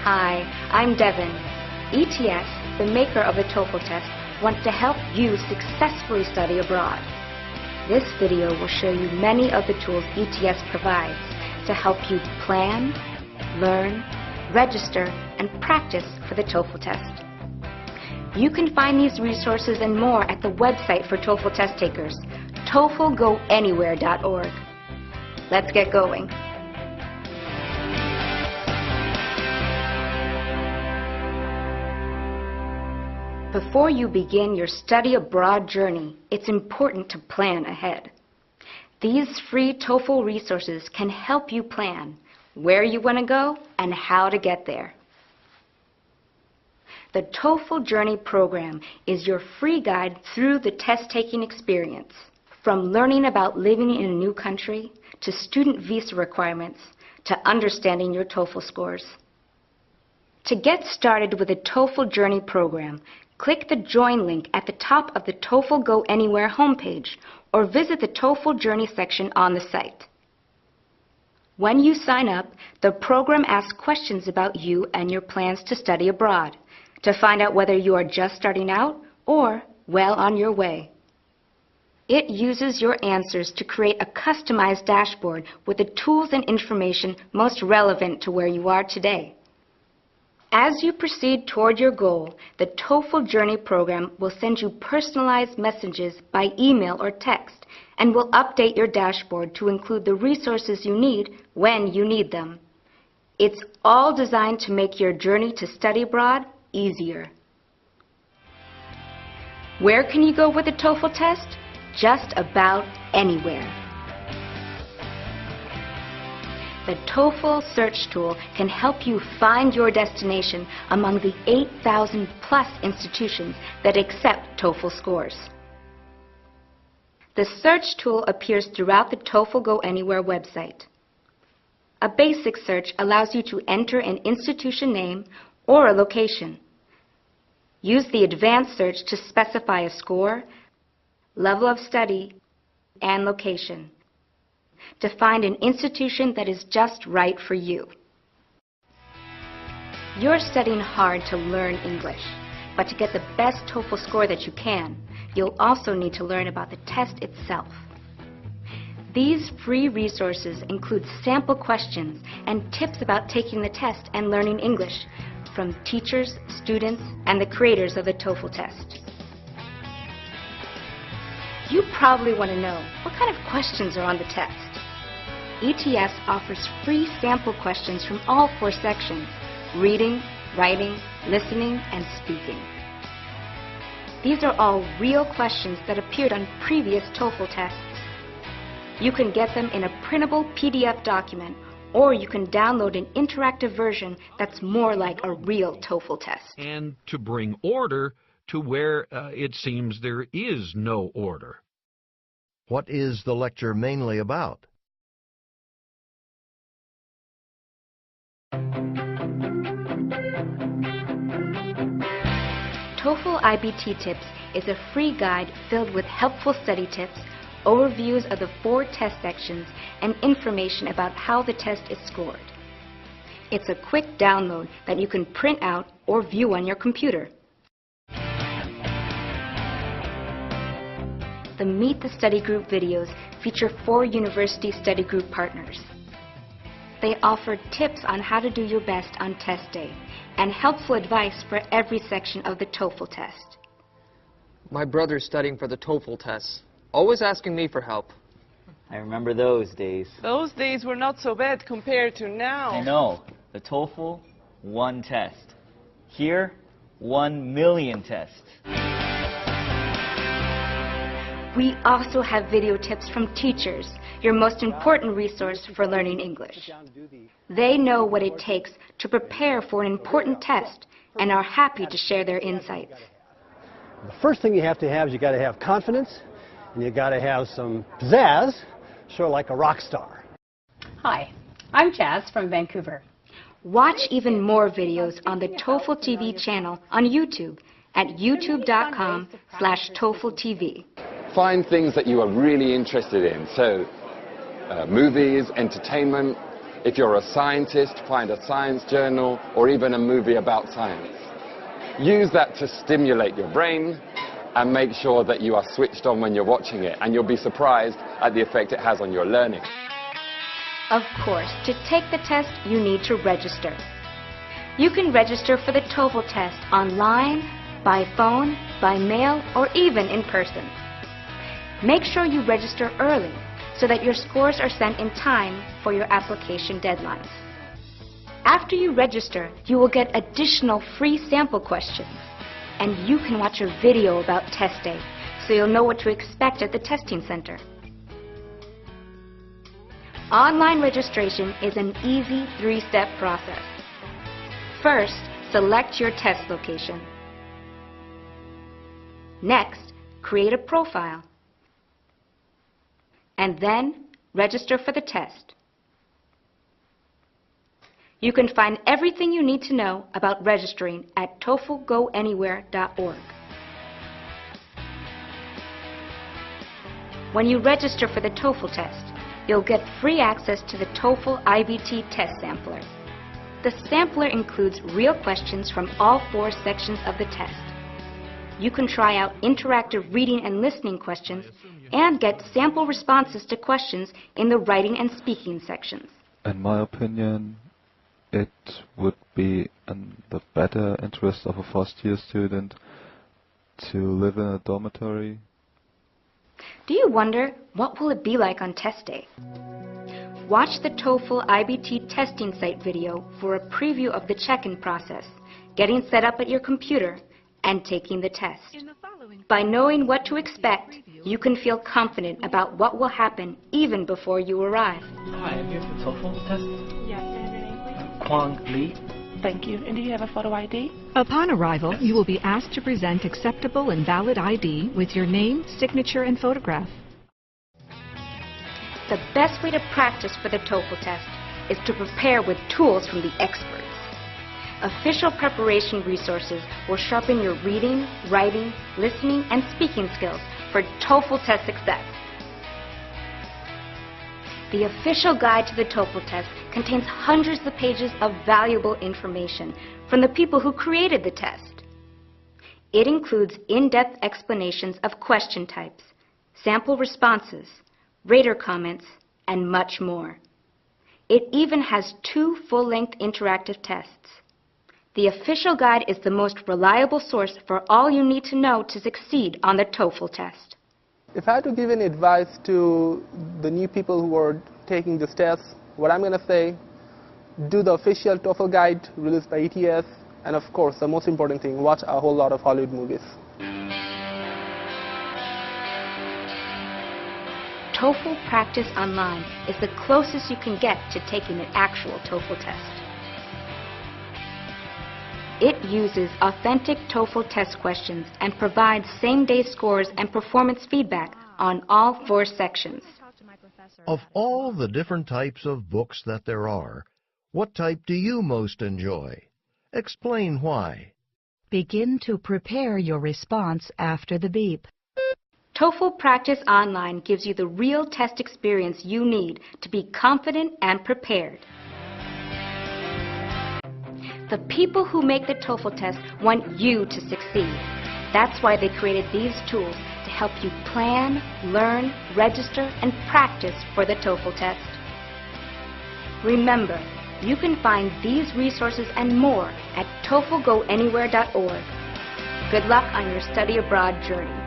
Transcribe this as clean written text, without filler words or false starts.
Hi, I'm Devin. ETS, the maker of the TOEFL test, wants to help you successfully study abroad. This video will show you many of the tools ETS provides to help you plan, learn, register, and practice for the TOEFL test. You can find these resources and more at the website for TOEFL test takers, TOEFLGoAnywhere.org. Let's get going. Before you begin your study abroad journey, it's important to plan ahead. These free TOEFL resources can help you plan where you want to go and how to get there. The TOEFL Journey program is your free guide through the test-taking experience, from learning about living in a new country, to student visa requirements, to understanding your TOEFL scores. To get started with the TOEFL Journey program, click the Join link at the top of the TOEFL Go Anywhere homepage, or visit the TOEFL Journey section on the site. When you sign up, the program asks questions about you and your plans to study abroad, to find out whether you are just starting out or well on your way. It uses your answers to create a customized dashboard with the tools and information most relevant to where you are today. As you proceed toward your goal, the TOEFL Journey program will send you personalized messages by email or text and will update your dashboard to include the resources you need when you need them. It's all designed to make your journey to study abroad easier. Where can you go with the TOEFL test? Just about anywhere. The TOEFL search tool can help you find your destination among the 8,000 plus institutions that accept TOEFL scores. The search tool appears throughout the TOEFL Go Anywhere website. A basic search allows you to enter an institution name or a location. Use the advanced search to specify a score, level of study, and location, to find an institution that is just right for you. You're studying hard to learn English, but to get the best TOEFL score that you can, you'll also need to learn about the test itself. These free resources include sample questions and tips about taking the test and learning English from teachers, students, and the creators of the TOEFL test. You probably want to know what kind of questions are on the test. ETS offers free sample questions from all 4 sections: reading, writing, listening, and speaking. These are all real questions that appeared on previous TOEFL tests. You can get them in a printable PDF document, or you can download an interactive version that's more like a real TOEFL test. And to bring order to where it seems there is no order. What is the lecture mainly about? TOEFL IBT Tips is a free guide filled with helpful study tips, overviews of the 4 test sections, and information about how the test is scored. It's a quick download that you can print out or view on your computer. The Meet the Study Group videos feature 4 university study group partners. They offer tips on how to do your best on test day and helpful advice for every section of the TOEFL test. My brother's studying for the TOEFL test, always asking me for help. I remember those days. Those days were not so bad compared to now. I know. The TOEFL, 1 test. Here, 1 million tests. We also have video tips from teachers, your most important resource for learning English. They know what it takes to prepare for an important test and are happy to share their insights. The first thing you have to have is you got to have confidence, and you got to have some pizzazz, sort of like a rock star. Hi, I'm Jazz from Vancouver. Watch even more videos on the TOEFL TV channel on YouTube at youtube.com/TOEFLTV. Find things that you are really interested in. So movies, entertainment, If you're a scientist, find a science journal or even a movie about science. Use that to stimulate your brain and make sure that you are switched on when you're watching it, and you'll be surprised at the effect it has on your learning. Of course, to take the test, you need to register. You can register for the TOEFL test online, by phone, by mail, or even in person. Make sure you register early so that your scores are sent in time for your application deadlines. After you register, you will get additional free sample questions, and you can watch a video about test day so you'll know what to expect at the testing center. Online registration is an easy 3-step process. First, select your test location. Next, create a profile. And then, register for the test. You can find everything you need to know about registering at TOEFLGoAnywhere.org. When you register for the TOEFL test, you'll get free access to the TOEFL IBT test sampler. The sampler includes real questions from all 4 sections of the test. You can try out interactive reading and listening questions and get sample responses to questions in the writing and speaking sections. In my opinion, it would be in the better interest of a first-year student to live in a dormitory. Do you wonder, what will it be like on test day? Watch the TOEFL IBT testing site video for a preview of the check-in process, getting set up at your computer, and taking the test. By knowing what to expect, you can feel confident about what will happen even before you arrive. Hi, I'm here for the TOEFL test. Yes, and your name, please? Kwang Lee. Thank you. And do you have a photo ID? Upon arrival, you will be asked to present acceptable and valid ID with your name, signature, and photograph. The best way to practice for the TOEFL test is to prepare with tools from the experts. Official preparation resources will sharpen your reading, writing, listening, and speaking skills for TOEFL test success. The official guide to the TOEFL test contains hundreds of pages of valuable information from the people who created the test. It includes in-depth explanations of question types, sample responses, rater comments, and much more. It even has 2 full-length interactive tests. The official guide is the most reliable source for all you need to know to succeed on the TOEFL test. If I had to give any advice to the new people who are taking this test, what I'm going to say, do the official TOEFL guide released by ETS, and of course, the most important thing, watch a whole lot of Hollywood movies. TOEFL Practice Online is the closest you can get to taking an actual TOEFL test. It uses authentic TOEFL test questions and provides same-day scores and performance feedback on all 4 sections. Of all the different types of books that there are, what type do you most enjoy? Explain why. Begin to prepare your response after the beep. TOEFL Practice Online gives you the real test experience you need to be confident and prepared. The people who make the TOEFL test want you to succeed. That's why they created these tools to help you plan, learn, register, and practice for the TOEFL test. Remember, you can find these resources and more at TOEFLGoAnywhere.org. Good luck on your study abroad journey.